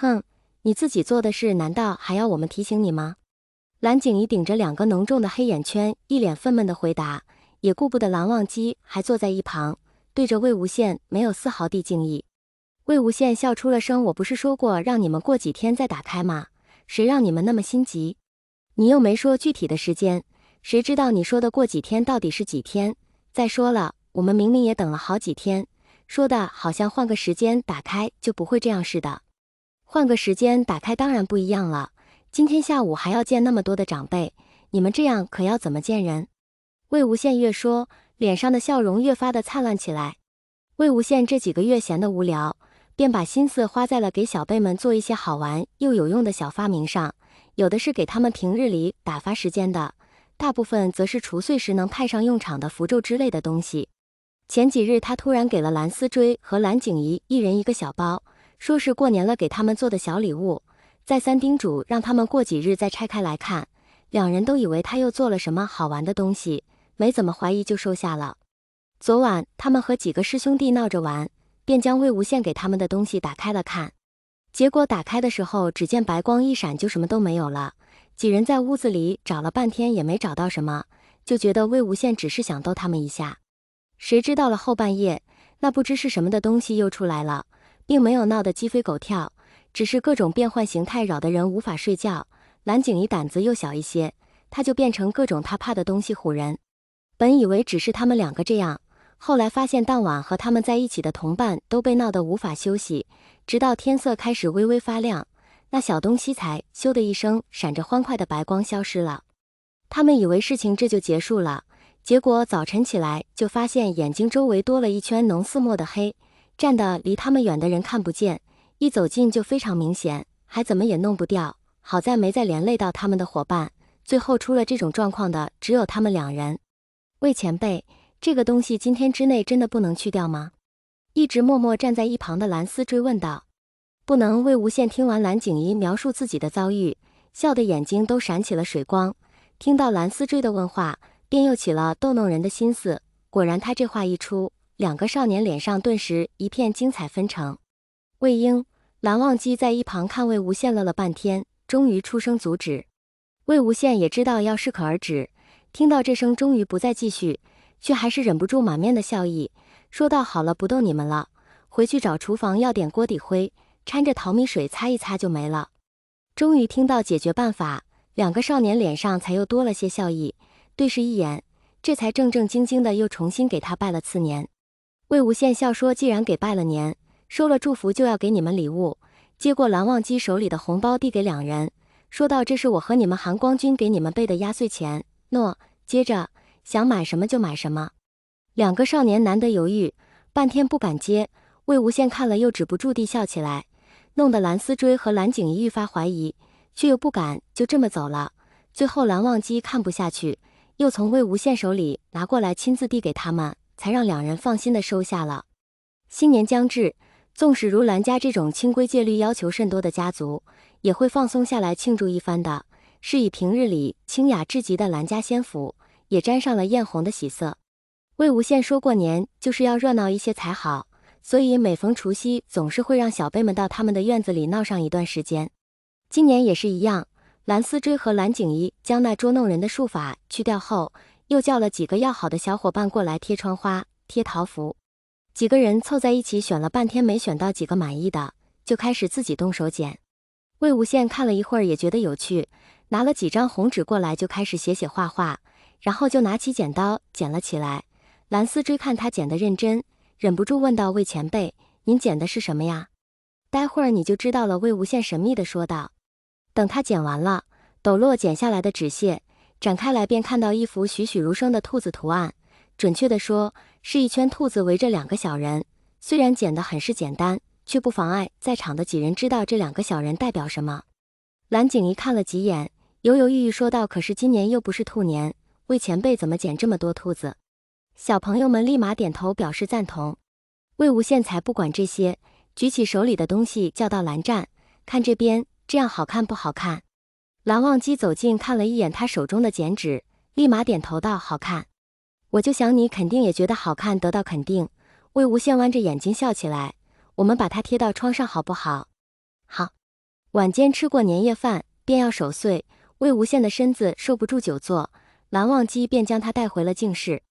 哼，你自己做的事难道还要我们提醒你吗？蓝景怡顶着2个浓重的黑眼圈，一脸愤懑的回答，也顾不得蓝忘机还坐在一旁，对着魏无羡没有丝毫地敬意。魏无羡笑出了声，我不是说过让你们过几天再打开吗？谁让你们那么心急？你又没说具体的时间，谁知道你说的过几天到底是几天？再说了，我们明明也等了好几天，说的好像换个时间打开就不会这样似的。换个时间打开当然不一样了，今天下午还要见那么多的长辈，你们这样可要怎么见人？魏无羡越说，脸上的笑容越发的灿烂起来。魏无羡这几个月闲得无聊，便把心思花在了给小辈们做一些好玩又有用的小发明上，有的是给他们平日里打发时间的，大部分则是除岁时能派上用场的符咒之类的东西。前几日他突然给了蓝思追和蓝景怡一人一个小包，说是过年了给他们做的小礼物，再三叮嘱让他们过几日再拆开来看。2人都以为他又做了什么好玩的东西，没怎么怀疑就收下了。昨晚他们和几个师兄弟闹着玩，便将魏无羡给他们的东西打开了看。结果打开的时候，只见白光一闪就什么都没有了。几人在屋子里找了半天也没找到什么，就觉得魏无羡只是想逗他们一下。谁知到了后半夜，那不知是什么的东西又出来了，并没有闹得鸡飞狗跳，只是各种变换形态，扰得人无法睡觉。蓝景怡胆子又小一些，他就变成各种他怕的东西唬人。本以为只是他们2个这样，后来发现当晚和他们在一起的同伴都被闹得无法休息，直到天色开始微微发亮，那小东西才咻的一声闪着欢快的白光消失了。他们以为事情这就结束了，结果早晨起来就发现眼睛周围多了一圈浓似墨的黑，站得离他们远的人看不见，一走近就非常明显，还怎么也弄不掉。好在没再连累到他们的伙伴，最后出了这种状况的只有他们2人。魏前辈，这个东西今天之内真的不能去掉吗？一直默默站在一旁的蓝思追问道。不能。魏无羡听完蓝景怡描述自己的遭遇，笑得眼睛都闪起了水光，听到蓝思追的问话，便又起了逗弄人的心思。果然他这话一出，2个少年脸上顿时一片精彩纷呈。魏婴、蓝忘机在一旁看魏无羡乐了半天，终于出声阻止。魏无羡也知道要适可而止，听到这声终于不再继续，却还是忍不住满面的笑意，说道：好了，不逗你们了，回去找厨房要点锅底灰，掺着淘米水擦一擦就没了。终于听到解决办法，2个少年脸上才又多了些笑意，对视一眼，这才正正经经的又重新给他拜了次年。魏无羡笑说：既然给拜了年，收了祝福就要给你们礼物，接过蓝忘机手里的红包递给2人，说道：这是我和你们韩光君给你们备的压岁钱，喏，接着想买什么就买什么。2个少年难得犹豫，半天不敢接。魏无羡看了又止不住地笑起来，弄得蓝思追和蓝景怡愈发怀疑，却又不敢就这么走了。最后蓝忘机看不下去，又从魏无羡手里拿过来亲自递给他们，才让2人放心的收下了。新年将至，纵使如蓝家这种清规戒律要求甚多的家族，也会放松下来庆祝一番的，是以平日里清雅至极的蓝家仙府也沾上了艳红的喜色。魏无羡说过年就是要热闹一些才好，所以每逢除夕总是会让小辈们到他们的院子里闹上一段时间。今年也是一样，蓝思追和蓝景怡将那捉弄人的术法去掉后，又叫了几个要好的小伙伴过来贴窗花、贴桃符。几个人凑在一起选了半天没选到几个满意的，就开始自己动手剪。魏无羡看了一会儿也觉得有趣，拿了几张红纸过来就开始写画画，然后就拿起剪刀剪了起来。蓝思追看他剪得认真，忍不住问道：魏前辈，您剪的是什么呀？待会儿你就知道了。魏无羡神秘地说道。等他剪完了，抖落剪下来的纸屑，展开来便看到一幅栩栩如生的兔子图案，准确地说是一圈兔子围着2个小人。虽然剪得很是简单，却不妨碍在场的几人知道这2个小人代表什么。蓝景怡看了几眼，犹犹豫豫说道：可是今年又不是兔年，魏前辈怎么剪这么多兔子？小朋友们立马点头表示赞同。魏无羡才不管这些，举起手里的东西叫到蓝湛：看这边，这样好看不好看？蓝忘机走近看了一眼他手中的剪纸，立马点头道：好看。我就想你肯定也觉得好看，得到肯定。魏无羡弯着眼睛笑起来：我们把它贴到窗上好不好？好。晚间吃过年夜饭，便要守岁，魏无羡的身子受不住久坐，蓝忘机便将他带回了净室。